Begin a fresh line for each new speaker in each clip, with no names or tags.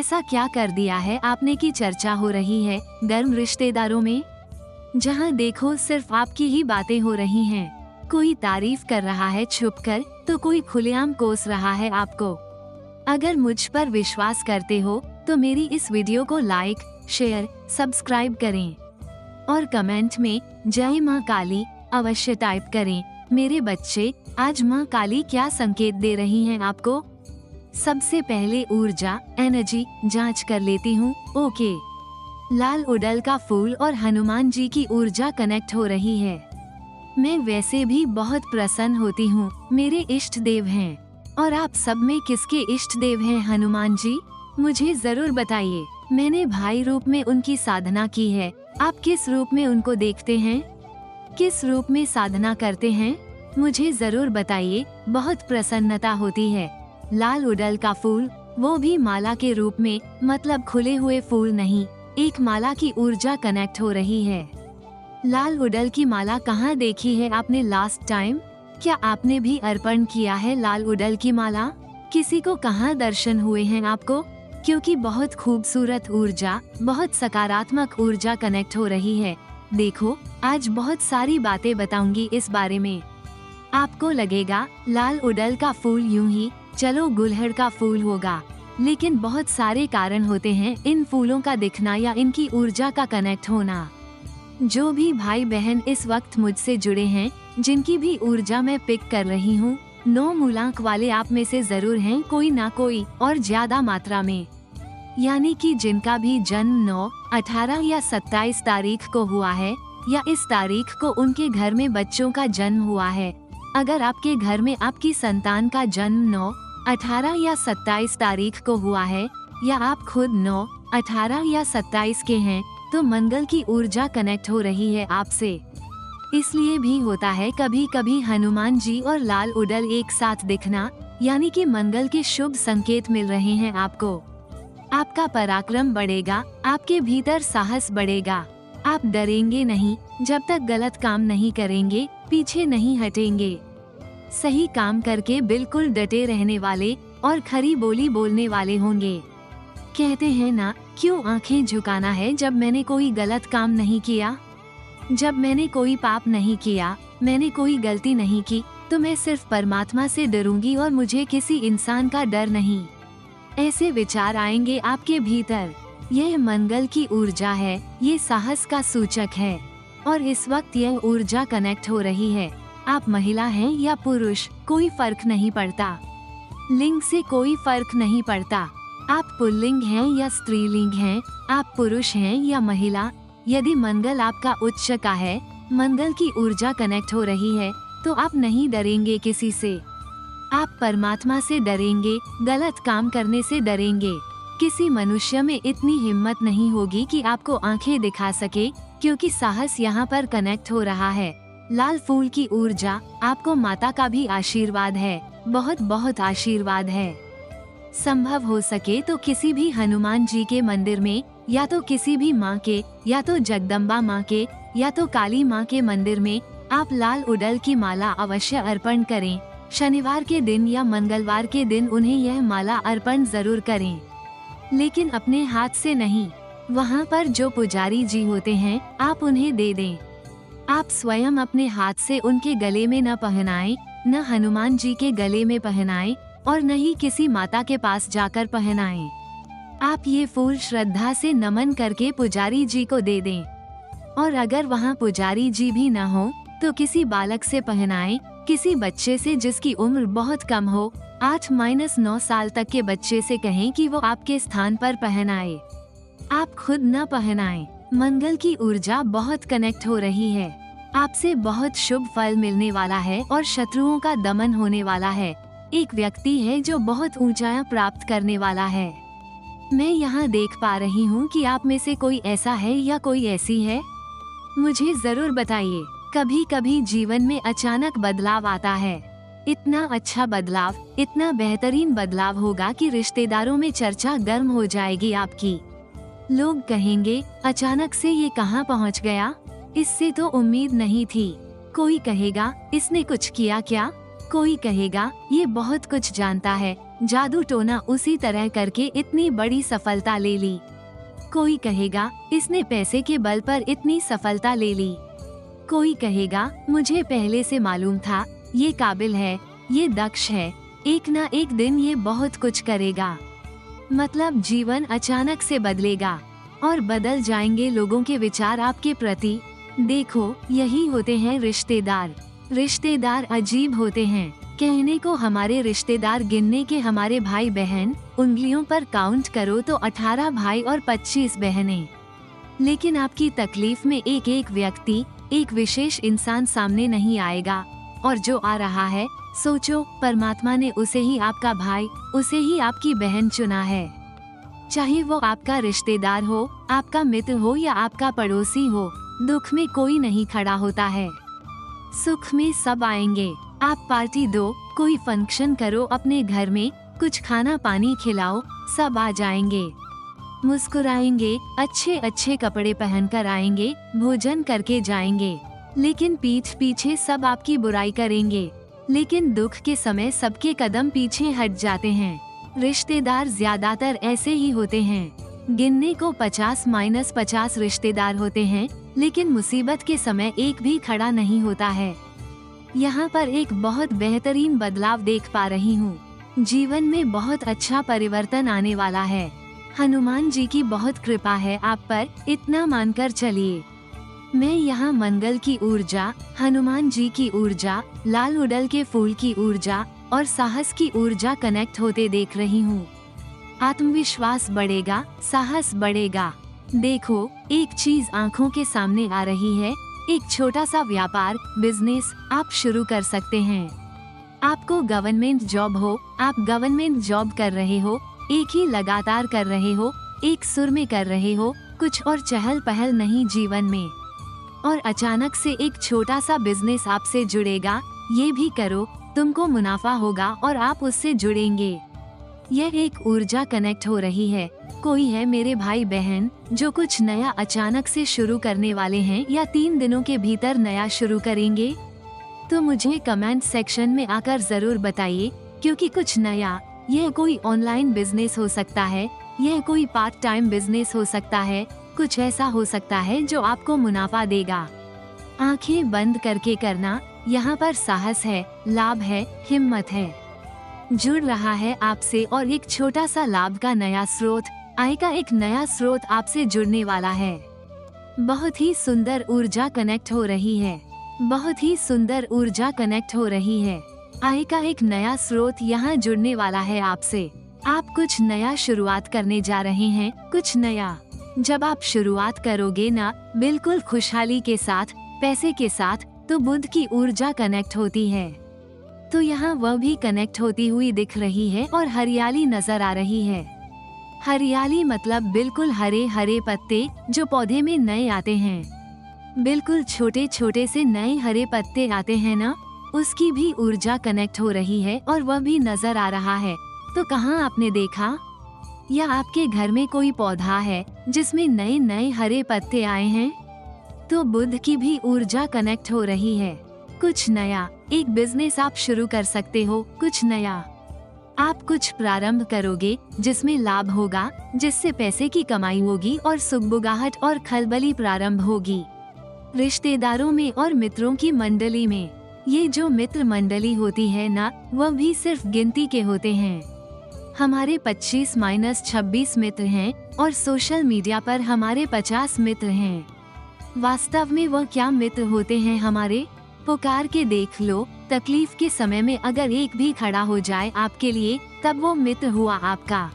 ऐसा क्या कर दिया है आपने कि चर्चा हो रही है गर्म रिश्तेदारों में? जहाँ देखो सिर्फ आपकी ही बातें हो रही हैं। कोई तारीफ कर रहा है छुपकर, तो कोई खुलेआम कोस रहा है आपको। अगर मुझ पर विश्वास करते हो तो मेरी इस वीडियो को लाइक, शेयर, सब्सक्राइब करें और कमेंट में जय माँ काली अवश्य टाइप करें। मेरे बच्चे, आज माँ काली क्या संकेत दे रही हैं आपको? सबसे पहले ऊर्जा एनर्जी जांच कर लेती हूँ। ओके, लाल उड़ल का फूल और हनुमान जी की ऊर्जा कनेक्ट हो रही है। मैं वैसे भी बहुत प्रसन्न होती हूँ, मेरे इष्ट देव हैं। और आप सब में किसके इष्ट देव हैं हनुमान जी? मुझे जरूर बताइए। मैंने भाई रूप में उनकी साधना की है। आप किस रूप में उनको देखते हैं? किस रूप में साधना करते हैं? मुझे जरूर बताइए, बहुत प्रसन्नता होती है। लाल उड़ल का फूल, वो भी माला के रूप में, मतलब खुले हुए फूल नहीं, एक माला की ऊर्जा कनेक्ट हो रही है। लाल उड़ल की माला कहाँ देखी है आपने लास्ट टाइम? क्या आपने भी अर्पण किया है लाल उड़ल की माला? किसी को कहाँ दर्शन हुए हैं आपको? क्योंकि बहुत खूबसूरत ऊर्जा, बहुत सकारात्मक ऊर्जा कनेक्ट हो रही है। देखो, आज बहुत सारी बातें बताऊंगी इस बारे में। आपको लगेगा लाल उड़ल का फूल यूं ही चलो गुलहड़ का फूल होगा, लेकिन बहुत सारे कारण होते हैं इन फूलों का दिखना या इनकी ऊर्जा का कनेक्ट होना। जो भी भाई बहन इस वक्त मुझसे जुड़े हैं, जिनकी भी ऊर्जा मैं पिक कर रही हूँ, 9 मूलांक वाले आप में से जरूर हैं कोई ना कोई, और ज्यादा मात्रा में। यानी कि जिनका भी जन्म 9, 18 या 27 तारीख को हुआ है, या इस तारीख को उनके घर में बच्चों का जन्म हुआ है। अगर आपके घर में आपकी संतान का जन्म 9, 18 या 27 तारीख को हुआ है, या आप खुद 9, 18 या 27 के हैं, तो मंगल की ऊर्जा कनेक्ट हो रही है आपसे। इसलिए भी होता है कभी कभी हनुमान जी और लाल उड़ल एक साथ दिखना, यानी कि मंगल के शुभ संकेत मिल रहे हैं आपको। आपका पराक्रम बढ़ेगा, आपके भीतर साहस बढ़ेगा। आप डरेंगे नहीं, जब तक गलत काम नहीं करेंगे, पीछे नहीं हटेंगे। सही काम करके बिल्कुल डटे रहने वाले और खरी बोली बोलने वाले होंगे। कहते हैं ना, क्यों आंखें झुकाना है जब मैंने कोई गलत काम नहीं किया? जब मैंने कोई पाप नहीं किया, मैंने कोई गलती नहीं की, तो मैं सिर्फ परमात्मा से डरूंगी और मुझे किसी इंसान का डर नहीं। ऐसे विचार आएंगे आपके भीतर। यह मंगल की ऊर्जा है, ये साहस का सूचक है। और इस वक्त यह ऊर्जा कनेक्ट हो रही है। आप महिला हैं या पुरुष, कोई फर्क नहीं पड़ता। लिंग से कोई फर्क नहीं पड़ता। आप पुल्लिंग हैं या स्त्रीलिंग हैं, आप पुरुष हैं या महिला, यदि मंगल आपका उच्च का है, मंगल की ऊर्जा कनेक्ट हो रही है, तो आप नहीं डरेंगे किसी से। आप परमात्मा से डरेंगे, गलत काम करने से डरेंगे। किसी मनुष्य में इतनी हिम्मत नहीं होगी कि आपको आंखें दिखा सके, क्योंकि साहस यहाँ पर कनेक्ट हो रहा है। लाल फूल की ऊर्जा आपको माता का भी आशीर्वाद है, बहुत बहुत आशीर्वाद है। संभव हो सके तो किसी भी हनुमान जी के मंदिर में, या तो किसी भी माँ के, या तो जगदम्बा माँ के, या तो काली माँ के मंदिर में आप लाल उड़ल की माला अवश्य अर्पण करें। शनिवार के दिन या मंगलवार के दिन उन्हें यह माला अर्पण जरूर करें, लेकिन अपने हाथ से नहीं। वहाँ पर जो पुजारी जी होते हैं, आप उन्हें दे दें। आप स्वयं अपने हाथ से उनके गले में न पहनाएं, न हनुमान जी के गले में पहनाएं, और न ही किसी माता के पास जाकर पहनाएं। आप ये फूल श्रद्धा से नमन करके पुजारी जी को दे दें। और अगर वहाँ पुजारी जी भी न हो, तो किसी बालक से पहनाएं, किसी बच्चे से जिसकी उम्र बहुत कम हो। 8-9 साल तक के बच्चे से कहें कि वो आपके स्थान पर पहनाए, आप खुद न पहनाएं। मंगल की ऊर्जा बहुत कनेक्ट हो रही है। आपसे बहुत शुभ फल मिलने वाला है और शत्रुओं का दमन होने वाला है। एक व्यक्ति है जो बहुत ऊंचाइयां प्राप्त करने वाला है। मैं यहाँ देख पा रही हूँ कि आप में से कोई ऐसा है या कोई ऐसी है। मुझे जरूर बताइए। कभी कभी जीवन में अचानक बदलाव आता है। इतना अच्छा बदलाव, इतना बेहतरीन बदलाव होगा कि रिश्तेदारों में चर्चा गर्म हो जाएगी आपकी। लोग कहेंगे, अचानक से ये कहाँ पहुँच गया, इससे तो उम्मीद नहीं थी। कोई कहेगा, इसने कुछ किया क्या? कोई कहेगा, ये बहुत कुछ जानता है, जादू टोना उसी तरह करके इतनी बड़ी सफलता ले ली। कोई कहेगा इसने पैसे के बल पर इतनी सफलता ले ली। कोई कहेगा मुझे पहले से मालूम था, ये काबिल है, ये दक्ष है, एक ना एक दिन ये बहुत कुछ करेगा। मतलब जीवन अचानक से बदलेगा और बदल जाएंगे लोगों के विचार आपके प्रति। देखो, यही होते हैं रिश्तेदार। रिश्तेदार अजीब होते हैं। कहने को हमारे रिश्तेदार गिनने के हमारे भाई बहन, उंगलियों पर काउंट करो तो 18 भाई और 25 बहनें। लेकिन आपकी तकलीफ में एक एक व्यक्ति, एक विशेष इंसान सामने नहीं आएगा। और जो आ रहा है, सोचो परमात्मा ने उसे ही आपका भाई, उसे ही आपकी बहन चुना है। चाहे वो आपका रिश्तेदार हो, आपका मित्र हो या आपका पड़ोसी हो, दुख में कोई नहीं खड़ा होता है, सुख में सब आएंगे। आप पार्टी दो, कोई फंक्शन करो अपने घर में, कुछ खाना पानी खिलाओ, सब आ जाएंगे, मुस्कुराएंगे, अच्छे अच्छे कपड़े पहनकर आएंगे, भोजन करके जाएंगे। लेकिन पीठ पीछे सब आपकी बुराई करेंगे। लेकिन दुख के समय सबके कदम पीछे हट जाते हैं। रिश्तेदार ज्यादातर ऐसे ही होते हैं। गिनने को 50-50 रिश्तेदार होते हैं, लेकिन मुसीबत के समय एक भी खड़ा नहीं होता है। यहाँ पर एक बहुत बेहतरीन बदलाव देख पा रही हूँ। जीवन में बहुत अच्छा परिवर्तन आने वाला है। हनुमान जी की बहुत कृपा है आप पर, इतना मानकर चलिए। मैं यहाँ मंगल की ऊर्जा, हनुमान जी की ऊर्जा, लाल उड़ल के फूल की ऊर्जा और साहस की ऊर्जा कनेक्ट होते देख रही हूँ। आत्मविश्वास बढ़ेगा, साहस बढ़ेगा। देखो, एक चीज आँखों के सामने आ रही है। एक छोटा सा व्यापार, बिजनेस आप शुरू कर सकते हैं। आपको गवर्नमेंट जॉब हो, आप गवर्नमेंट जॉब कर रहे हो, एक ही लगातार कर रहे हो, एक सुर में कर रहे हो, कुछ और चहल पहल नहीं जीवन में। और अचानक से एक छोटा सा बिजनेस आपसे जुड़ेगा। ये भी करो, तुमको मुनाफा होगा और आप उससे जुड़ेंगे। यह एक ऊर्जा कनेक्ट हो रही है। कोई है मेरे भाई बहन जो कुछ नया अचानक से शुरू करने वाले हैं या 3 दिनों के भीतर नया शुरू करेंगे? तो मुझे कमेंट सेक्शन में आकर जरूर बताइए, क्योंकि कुछ नया, यह कोई ऑनलाइन बिजनेस हो सकता है, यह कोई पार्ट टाइम बिजनेस हो सकता है, कुछ ऐसा हो सकता है जो आपको मुनाफा देगा। आंखें बंद करके करना, यहाँ पर साहस है, लाभ है, हिम्मत है। जुड़ रहा है आपसे और एक छोटा सा लाभ का नया स्रोत, आय का एक नया स्रोत आपसे जुड़ने वाला है। बहुत ही सुंदर ऊर्जा कनेक्ट हो रही है। बहुत ही सुंदर ऊर्जा कनेक्ट हो रही है। आय का एक नया स्रोत यहाँ जुड़ने वाला है आपसे। आप कुछ नया शुरुआत करने जा रहे हैं, कुछ नया। जब आप शुरुआत करोगे ना, बिल्कुल खुशहाली के साथ, पैसे के साथ, तो बुध की ऊर्जा कनेक्ट होती है। तो यहाँ वह भी कनेक्ट होती हुई दिख रही है और हरियाली नजर आ रही है। हरियाली मतलब बिल्कुल हरे हरे पत्ते जो पौधे में नए आते हैं। बिल्कुल छोटे छोटे से नए हरे पत्ते आते हैं ना, उसकी भी ऊर्जा कनेक्ट हो रही है और वह भी नजर आ रहा है। तो कहाँ आपने देखा? या आपके घर में कोई पौधा है जिसमें नए नए हरे पत्ते आए हैं? तो बुध की भी ऊर्जा कनेक्ट हो रही है। कुछ नया, एक बिजनेस आप शुरू कर सकते हो, कुछ नया। आप कुछ प्रारंभ करोगे जिसमें लाभ होगा, जिससे पैसे की कमाई होगी और सुगबुगाहट और खलबली प्रारंभ होगी। रिश्तेदारों में और मित्रों की मंडली में, ये जो मित्र मंडली होती है ना, वह भी सिर्फ गिनती के होते हैं। हमारे 25-26 मित्र हैं और सोशल मीडिया पर हमारे 50 मित्र हैं। वास्तव में वह क्या मित्र होते हैं हमारे? पुकार के देख लो, तकलीफ के समय में अगर एक भी खड़ा हो जाए आपके लिए, तब वो मित्र हुआ आपका।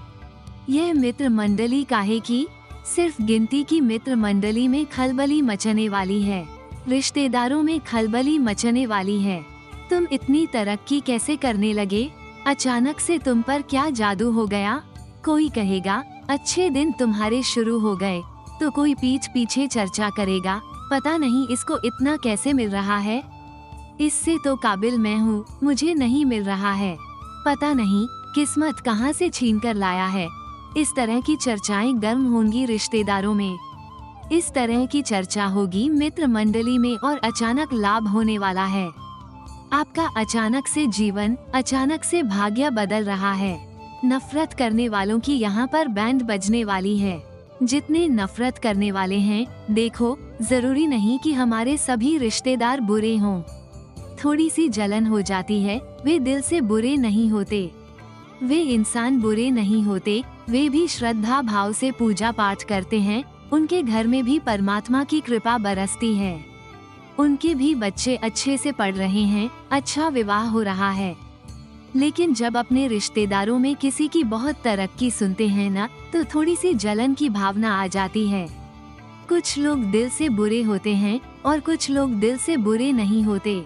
यह मित्र मंडली काहे की? सिर्फ गिनती की मित्र मंडली में खलबली मचने वाली है, रिश्तेदारों में खलबली मचने वाली है। तुम इतनी तरक्की कैसे करने लगे? अचानक से तुम पर क्या जादू हो गया? कोई कहेगा अच्छे दिन तुम्हारे शुरू हो गए, तो कोई पीठ पीछे चर्चा करेगा, पता नहीं इसको इतना कैसे मिल रहा है, इससे तो काबिल मैं हूँ, मुझे नहीं मिल रहा है, पता नहीं किस्मत कहाँ से छीन कर लाया है। इस तरह की चर्चाएं गर्म होंगी रिश्तेदारों में, इस तरह की चर्चा होगी मित्र मंडली में और अचानक लाभ होने वाला है। आपका अचानक से जीवन, अचानक से भाग्य बदल रहा है। नफरत करने वालों की यहाँ पर बैंड बजने वाली है। जितने नफरत करने वाले हैं, देखो, जरूरी नहीं कि हमारे सभी रिश्तेदार बुरे हों। थोड़ी सी जलन हो जाती है, वे दिल से बुरे नहीं होते। वे इंसान बुरे नहीं होते, वे भी श्रद्धा भाव से पूजा पाठ करते हैं, उनके घर में भी परमात्मा की कृपा बरसती है। उनके भी बच्चे अच्छे से पढ़ रहे हैं, अच्छा विवाह हो रहा है। लेकिन जब अपने रिश्तेदारों में किसी की बहुत तरक्की सुनते हैं ना, तो थोड़ी सी जलन की भावना आ जाती है। कुछ लोग दिल से बुरे होते हैं और कुछ लोग दिल से बुरे नहीं होते।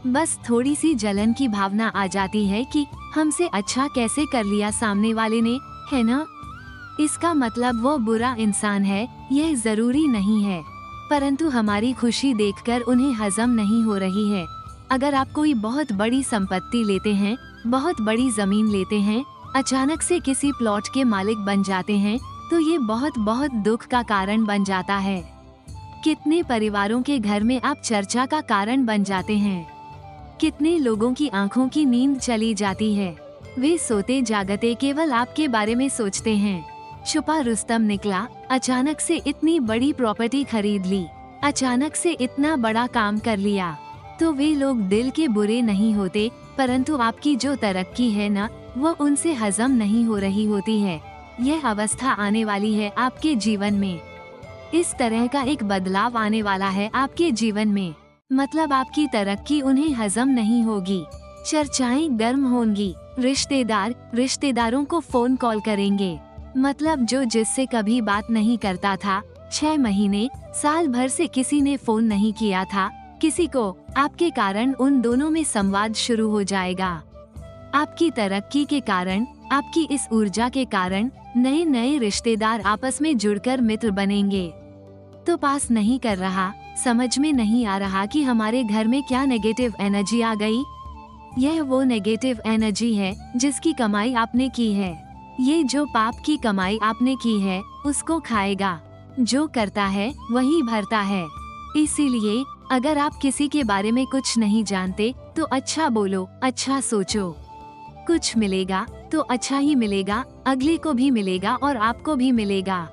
बस थोड़ी सी जलन की भावना आ जाती है कि हमसे अच्छा कैसे कर लिया सामने वाले ने, है ना? इसका मतलब वो बुरा इंसान है, यह जरूरी नहीं है। परंतु हमारी खुशी देखकर उन्हें हजम नहीं हो रही है। अगर आप कोई बहुत बड़ी संपत्ति लेते हैं, बहुत बड़ी जमीन लेते हैं, अचानक से किसी प्लॉट के मालिक बन जाते हैं, तो ये बहुत बहुत दुख का कारण बन जाता है। कितने परिवारों के घर में आप चर्चा का कारण बन जाते हैं। कितने लोगों की आंखों की नींद चली जाती है। वे सोते जागते केवल आपके बारे में सोचते हैं। छुपा रुस्तम निकला, अचानक से इतनी बड़ी प्रॉपर्टी खरीद ली, अचानक से इतना बड़ा काम कर लिया। तो वे लोग दिल के बुरे नहीं होते, परंतु आपकी जो तरक्की है ना, वो उनसे हजम नहीं हो रही होती है। यह अवस्था आने वाली है आपके जीवन में। इस तरह का एक बदलाव आने वाला है आपके जीवन में। मतलब आपकी तरक्की उन्हें हजम नहीं होगी। चर्चाएं गर्म होंगी। रिश्तेदारों को फोन कॉल करेंगे। मतलब जो जिससे कभी बात नहीं करता था, 6 महीने, साल भर से किसी ने फोन नहीं किया था किसी को, आपके कारण उन दोनों में संवाद शुरू हो जाएगा। आपकी तरक्की के कारण, आपकी इस ऊर्जा के कारण नए नए रिश्तेदार आपस में जुड़कर मित्र बनेंगे। तो पास नहीं कर रहा, समझ में नहीं आ रहा कि हमारे घर में क्या नेगेटिव एनर्जी आ गई। यह वो नेगेटिव एनर्जी है जिसकी कमाई आपने की है। ये जो पाप की कमाई आपने की है, उसको खाएगा। जो करता है वही भरता है। इसीलिए अगर आप किसी के बारे में कुछ नहीं जानते तो अच्छा बोलो, अच्छा सोचो। कुछ मिलेगा तो अच्छा ही मिलेगा, अगले को भी मिलेगा और आपको भी मिलेगा।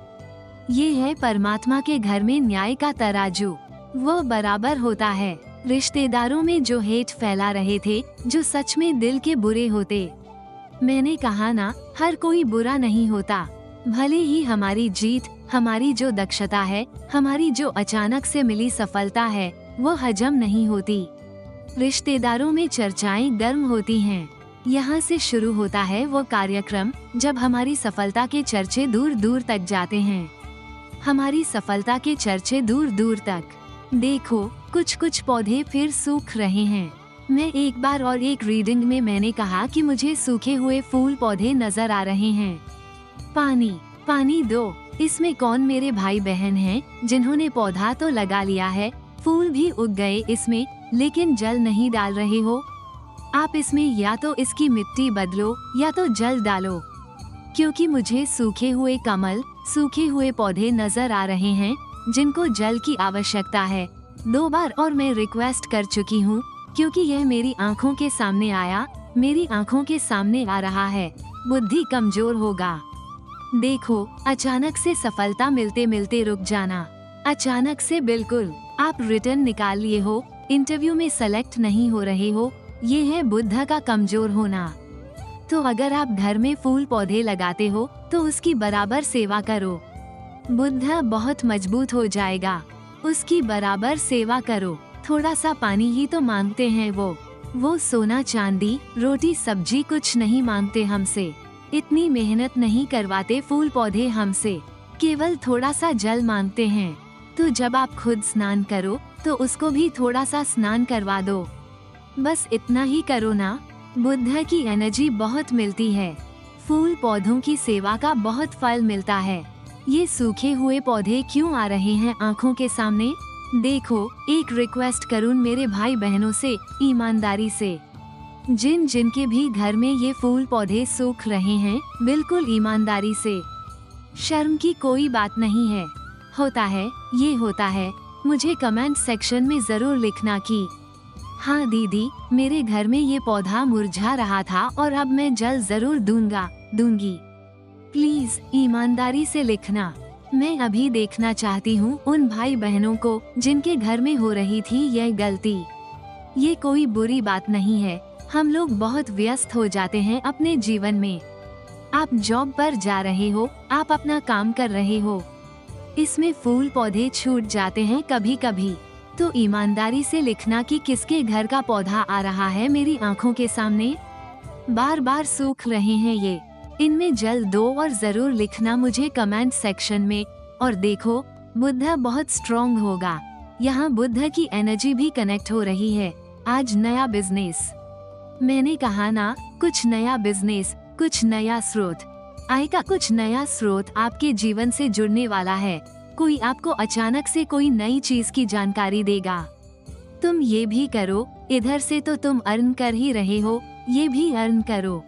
ये है परमात्मा के घर में न्याय का तराजू, वो बराबर होता है। रिश्तेदारों में जो हेट फैला रहे थे, जो सच में दिल के बुरे होते, मैंने कहा ना, हर कोई बुरा नहीं होता। भले ही हमारी जीत, हमारी जो दक्षता है, हमारी जो अचानक से मिली सफलता है, वो हजम नहीं होती। रिश्तेदारों में चर्चाएं गर्म होती हैं। यहाँ से शुरू होता है वो कार्यक्रम जब हमारी सफलता के चर्चे दूर दूर तक जाते हैं। हमारी सफलता के चर्चे दूर दूर तक। देखो, कुछ कुछ पौधे फिर सूख रहे हैं। मैं एक बार और एक रीडिंग में मैंने कहा कि मुझे सूखे हुए फूल पौधे नजर आ रहे हैं। पानी दो। इसमें कौन मेरे भाई बहन हैं जिन्होंने पौधा तो लगा लिया है, फूल भी उग गए इसमें, लेकिन जल नहीं डाल रहे हो। आप इसमें या तो इसकी मिट्टी बदलो या तो जल डालो, क्योंकि मुझे सूखे हुए कमल, सूखे हुए पौधे नजर आ रहे हैं जिनको जल की आवश्यकता है। 2 बार और मैं रिक्वेस्ट कर चुकी हूँ, क्योंकि यह मेरी आंखों के सामने आया, मेरी आंखों के सामने आ रहा है। बुद्धि कमजोर होगा। देखो, अचानक से सफलता मिलते मिलते रुक जाना। अचानक से बिल्कुल आप रिटर्न निकाल लिए हो, इंटरव्यू में सेलेक्ट नहीं हो रहे हो, ये है बुद्ध का कमजोर होना। तो अगर आप घर में फूल पौधे लगाते हो तो उसकी बराबर सेवा करो। बुद्ध बहुत मजबूत हो जाएगा, उसकी बराबर सेवा करो। थोड़ा सा पानी ही तो मांगते हैं वो सोना चांदी, रोटी सब्जी कुछ नहीं मांगते हमसे। इतनी मेहनत नहीं करवाते फूल पौधे हमसे, केवल थोड़ा सा जल मांगते हैं। तो जब आप खुद स्नान करो तो उसको भी थोड़ा सा स्नान करवा दो। बस इतना ही करो ना। बुद्ध की एनर्जी बहुत मिलती है। फूल पौधों की सेवा का बहुत फल मिलता है। ये सूखे हुए पौधे क्यों आ रहे हैं आंखों के सामने? देखो, एक रिक्वेस्ट करूं मेरे भाई बहनों से, ईमानदारी से, जिनके भी घर में ये फूल पौधे सूख रहे हैं, बिल्कुल ईमानदारी से। शर्म की कोई बात नहीं है। होता है, ये होता है। मुझे कमेंट सेक्शन में जरूर लिखना कि हाँ दीदी, मेरे घर में ये पौधा मुरझा रहा था और अब मैं जल जरूर दूंगा। दूंगी। प्लीज ईमानदारी से लिखना। मैं अभी देखना चाहती हूँ उन भाई बहनों को जिनके घर में हो रही थी यह गलती। ये कोई बुरी बात नहीं है, हम लोग बहुत व्यस्त हो जाते हैं अपने जीवन में। आप जॉब पर जा रहे हो, आप अपना काम कर रहे हो, इसमें फूल पौधे छूट जाते हैं कभी कभी। तो ईमानदारी से लिखना कि किसके घर का पौधा आ रहा है मेरी आंखों के सामने, बार बार सूख रहे हैं ये, इनमें जल दो और जरूर लिखना मुझे कमेंट सेक्शन में। और देखो, बुद्ध बहुत स्ट्रॉन्ग होगा, यहाँ बुद्ध की एनर्जी भी कनेक्ट हो रही है। आज नया बिजनेस, मैंने कहा ना, कुछ नया बिजनेस, कुछ नया स्रोत, आय का कुछ नया स्रोत आपके जीवन से जुड़ने वाला है। कोई आपको अचानक से कोई नई चीज की जानकारी देगा। तुम ये भी करो, इधर से तो तुम अर्न कर ही रहे हो, ये भी अर्न करो,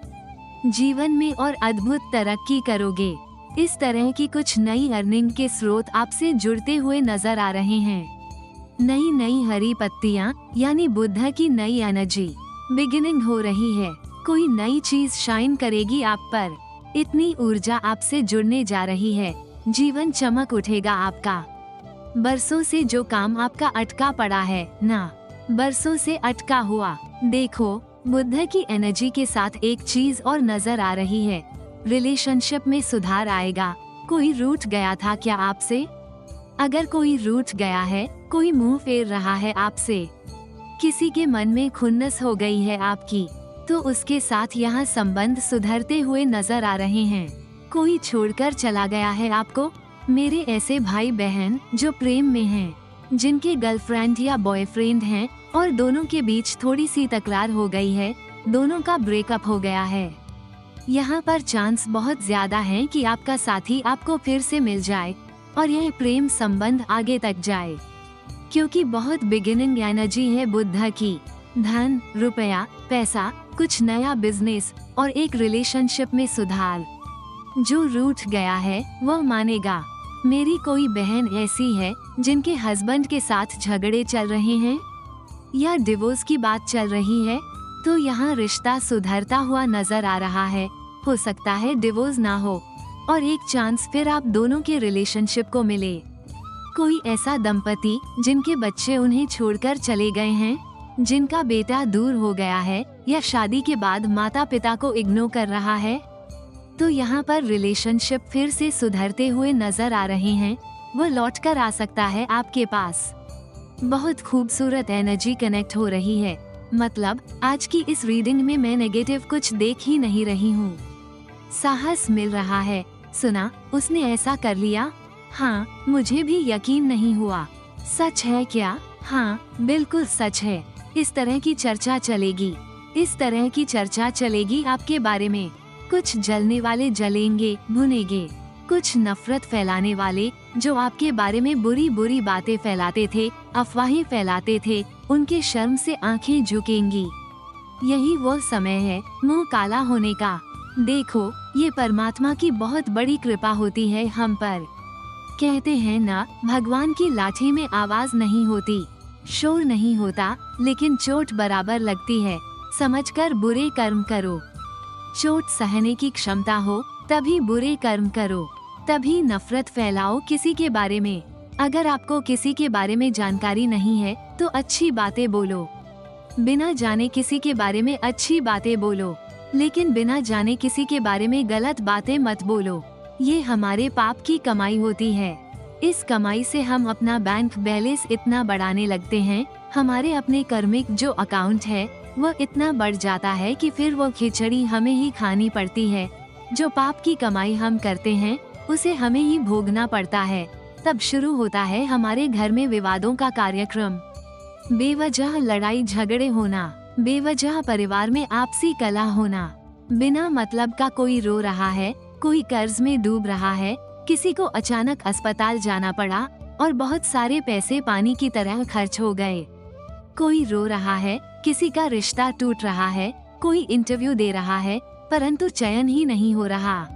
जीवन में और अद्भुत तरक्की करोगे। इस तरह की कुछ नई अर्निंग के स्रोत आपसे जुड़ते हुए नजर आ रहे हैं। नई नई हरी पत्तियां यानी बुद्ध की नई एनर्जी बिगिनिंग हो रही है। कोई नई चीज शाइन करेगी आप पर, इतनी ऊर्जा आपसे जुड़ने जा रही है, जीवन चमक उठेगा आपका। बरसों से जो काम आपका अटका पड़ा है ना, बरसों से अटका हुआ, देखो बुद्ध की एनर्जी के साथ एक चीज और नजर आ रही है, रिलेशनशिप में सुधार आएगा। कोई रूठ गया था क्या आपसे? अगर कोई रूठ गया है, कोई मुंह फेर रहा है आपसे, किसी के मन में खुन्नस हो गई है आपकी, तो उसके साथ यहाँ संबंध सुधरते हुए नजर आ रहे हैं। कोई छोड़कर चला गया है आपको। मेरे ऐसे भाई बहन जो प्रेम में हैं, जिनके गर्लफ्रेंड या बॉयफ्रेंड हैं और दोनों के बीच थोड़ी सी तकरार हो गई है, दोनों का ब्रेकअप हो गया है, यहाँ पर चांस बहुत ज्यादा है कि आपका साथी आपको फिर से मिल जाए और यह प्रेम संबंध आगे तक जाए, क्योंकि बहुत बिगिनिंग एनर्जी है बुद्ध की। धन, रुपया, पैसा, कुछ नया बिजनेस और एक रिलेशनशिप में सुधार। जो रूठ गया है वह मानेगा। मेरी कोई बहन ऐसी है जिनके हस्बैंड के साथ झगड़े चल रहे हैं या डिवोर्स की बात चल रही है, तो यहाँ रिश्ता सुधरता हुआ नजर आ रहा है। हो सकता है डिवोर्स ना हो और एक चांस फिर आप दोनों के रिलेशनशिप को मिले। कोई ऐसा दंपति जिनके बच्चे उन्हें छोड़कर चले गए हैं, जिनका बेटा दूर हो गया है या शादी के बाद माता पिता को इग्नोर कर रहा है, तो यहाँ पर रिलेशनशिप फिर से सुधरते हुए नजर आ रहे हैं। वो लौट कर आ सकता है आपके पास। बहुत खूबसूरत एनर्जी कनेक्ट हो रही है। मतलब आज की इस रीडिंग में मैं नेगेटिव कुछ देख ही नहीं रही हूँ। साहस मिल रहा है। सुना, उसने ऐसा कर लिया। हाँ, मुझे भी यकीन नहीं हुआ। सच है क्या? हाँ, बिल्कुल सच है। इस तरह की चर्चा चलेगी, इस तरह की चर्चा चलेगी आपके बारे में। कुछ जलने वाले जलेंगे, भुनेंगे। कुछ नफरत फैलाने वाले जो आपके बारे में बुरी बुरी बातें फैलाते थे, अफवाहें फैलाते थे, उनके शर्म से आंखें झुकेंगी। यही वो समय है मुंह काला होने का। देखो, ये परमात्मा की बहुत बड़ी कृपा होती है हम पर। कहते हैं ना, भगवान की लाठी में आवाज नहीं होती, शोर नहीं होता, लेकिन चोट बराबर लगती है। समझकर बुरे कर्म करो। चोट सहने की क्षमता हो तभी बुरे कर्म करो, तभी नफरत फैलाओ किसी के बारे में। अगर आपको किसी के बारे में जानकारी नहीं है तो अच्छी बातें बोलो। बिना जाने किसी के बारे में अच्छी बातें बोलो, लेकिन बिना जाने किसी के बारे में गलत बातें मत बोलो। ये हमारे पाप की कमाई होती है। इस कमाई से हम अपना बैंक बैलेंस इतना बढ़ाने लगते हैं, हमारे अपने कर्मिक जो अकाउंट है वो इतना बढ़ जाता है कि फिर वो खिचड़ी हमें ही खानी पड़ती है। जो पाप की कमाई हम करते हैं उसे हमें ही भोगना पड़ता है। तब शुरू होता है हमारे घर में विवादों का कार्यक्रम। बेवजह लड़ाई झगड़े होना, बेवजह परिवार में आपसी कलह होना, बिना मतलब का कोई रो रहा है, कोई कर्ज में डूब रहा है, किसी को अचानक अस्पताल जाना पड़ा और बहुत सारे पैसे पानी की तरह खर्च हो गए। कोई रो रहा है, किसी का रिश्ता टूट रहा है, कोई इंटरव्यू दे रहा है परंतु चयन ही नहीं हो रहा,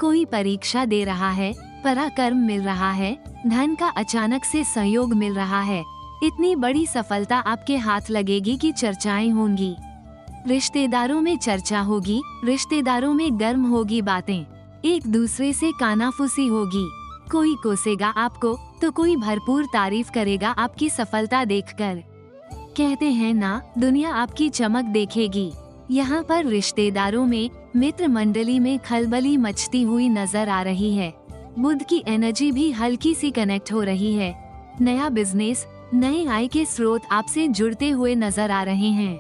कोई परीक्षा दे रहा है, पराक्रम मिल रहा है, धन का अचानक से सहयोग मिल रहा है। इतनी बड़ी सफलता आपके हाथ लगेगी कि चर्चाएं होंगी। रिश्तेदारों में चर्चा होगी, रिश्तेदारों में गर्म होगी बातें, एक दूसरे से कानाफूसी होगी। कोई कोसेगा आपको तो कोई भरपूर तारीफ करेगा आपकी सफलता देखकर। कहते हैं ना, दुनिया आपकी चमक देखेगी। यहाँ पर रिश्तेदारों में, मित्र मंडली में खलबली मचती हुई नजर आ रही है। बुध की एनर्जी भी हल्की सी कनेक्ट हो रही है। नया बिजनेस, नए आय के स्रोत आपसे जुड़ते हुए नजर आ रहे हैं।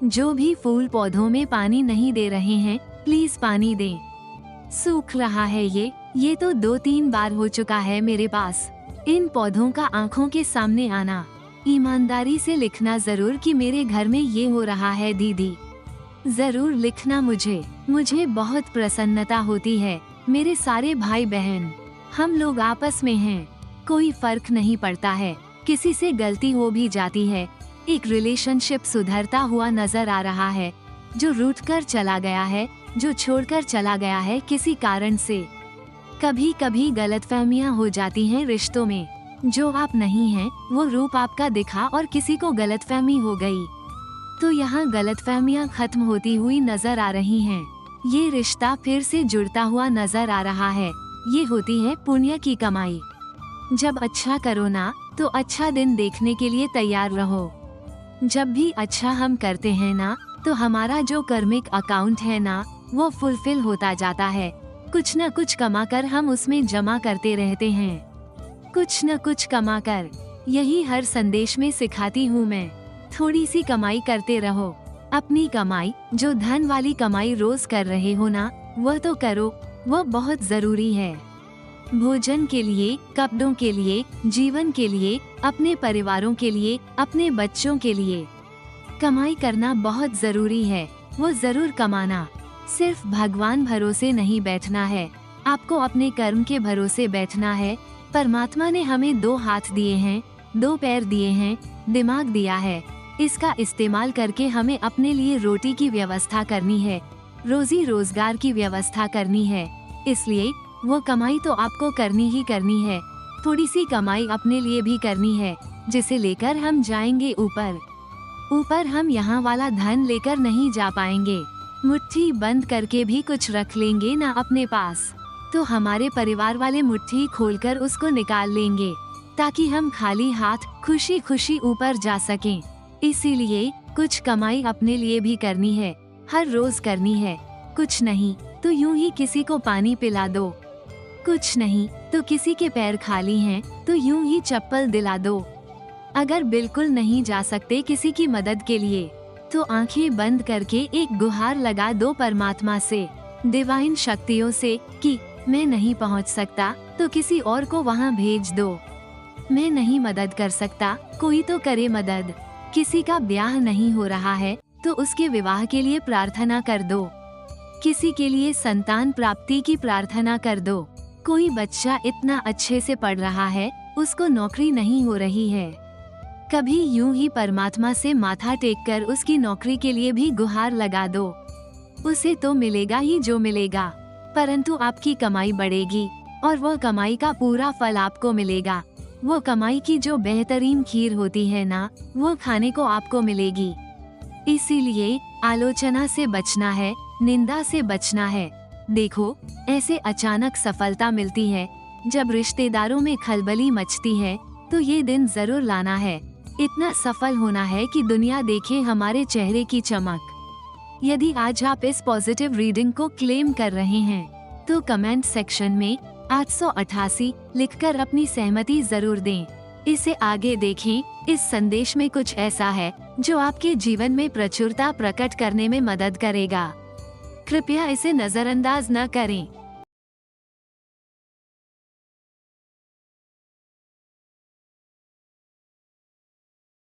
जो भी फूल पौधों में पानी नहीं दे रहे हैं, प्लीज पानी दें। सूख रहा है ये तो 2-3 बार हो चुका है मेरे पास। इन पौधों का आंखों के सामने आना। ईमानदारी से लिखना जरूर कि मेरे घर में ये हो रहा है दीदी। जरूर लिखना मुझे बहुत प्रसन्नता होती है। मेरे सारे भाई बहन, हम लोग आपस में हैं, कोई फर्क नहीं पड़ता है। किसी से गलती हो भी जाती है। एक रिलेशनशिप सुधरता हुआ नजर आ रहा है। जो रूठ कर चला गया है, जो छोड़कर चला गया है किसी कारण से। कभी कभी गलतफहमियां हो जाती हैं रिश्तों में। जो आप नहीं हैं, वो रूप आपका दिखा और किसी को गलतफहमी हो गई, तो यहाँ गलतफहमियां खत्म होती हुई नजर आ रही हैं। ये रिश्ता फिर से जुड़ता हुआ नजर आ रहा है। ये होती है पुण्य की कमाई। जब अच्छा करो ना, तो अच्छा दिन देखने के लिए तैयार रहो। जब भी अच्छा हम करते हैं ना, तो हमारा जो कर्मिक अकाउंट है ना, वो फुलफिल होता जाता है। कुछ न कुछ कमाकर हम उसमें जमा करते रहते हैं। कुछ न कुछ कमाकर, यही हर संदेश में सिखाती हूँ मैं। थोड़ी सी कमाई करते रहो। अपनी कमाई, जो धन वाली कमाई रोज कर रहे हो ना, वह तो करो, वह बहुत जरूरी है। भोजन के लिए, कपड़ों के लिए, जीवन के लिए, अपने परिवारों के लिए, अपने बच्चों के लिए कमाई करना बहुत जरूरी है। वो जरूर कमाना। सिर्फ भगवान भरोसे नहीं बैठना है, आपको अपने कर्म के भरोसे बैठना है। परमात्मा ने हमें 2 हाथ दिए हैं, 2 पैर दिए हैं, दिमाग दिया है। इसका इस्तेमाल करके हमें अपने लिए रोटी की व्यवस्था करनी है, रोजी रोजगार की व्यवस्था करनी है। इसलिए वो कमाई तो आपको करनी ही करनी है। थोड़ी सी कमाई अपने लिए भी करनी है, जिसे लेकर हम जाएंगे ऊपर। ऊपर हम यहाँ वाला धन लेकर नहीं जा पाएंगे। मुट्ठी बंद करके भी कुछ रख लेंगे ना अपने पास, तो हमारे परिवार वाले मुट्ठी खोलकर उसको निकाल लेंगे, ताकि हम खाली हाथ खुशी खुशी ऊपर जा सकें। इसीलिए कुछ कमाई अपने लिए भी करनी है, हर रोज करनी है। कुछ नहीं तो यूं ही किसी को पानी पिला दो। कुछ नहीं तो किसी के पैर खाली हैं, तो यूं ही चप्पल दिला दो। अगर बिल्कुल नहीं जा सकते किसी की मदद के लिए, तो आंखें बंद करके एक गुहार लगा दो परमात्मा से, डिवाइन शक्तियों से कि मैं नहीं पहुंच सकता तो किसी और को वहां भेज दो। मैं नहीं मदद कर सकता, कोई तो करे मदद। किसी का ब्याह नहीं हो रहा है तो उसके विवाह के लिए प्रार्थना कर दो। किसी के लिए संतान प्राप्ति की प्रार्थना कर दो। कोई बच्चा इतना अच्छे से पढ़ रहा है, उसको नौकरी नहीं हो रही है। कभी यूं ही परमात्मा से माथा टेककर उसकी नौकरी के लिए भी गुहार लगा दो। उसे तो मिलेगा ही जो मिलेगा, परंतु आपकी कमाई बढ़ेगी और वह कमाई का पूरा फल आपको मिलेगा। वो कमाई की जो बेहतरीन खीर होती है ना, वो खाने को आपको मिलेगी। इसीलिए आलोचना से बचना है, निंदा से बचना है। देखो, ऐसे अचानक सफलता मिलती है, जब रिश्तेदारों में खलबली मचती है, तो ये दिन जरूर लाना है। इतना सफल होना है कि दुनिया देखे हमारे चेहरे की चमक। यदि आज आप इस पॉजिटिव रीडिंग को क्लेम कर रहे हैं, तो कमेंट सेक्शन में 888 लिखकर अपनी सहमति जरूर दें। इसे आगे देखें। इस संदेश में कुछ ऐसा है जो आपके जीवन में प्रचुरता प्रकट करने में मदद करेगा। कृपया इसे नजरअंदाज न करें।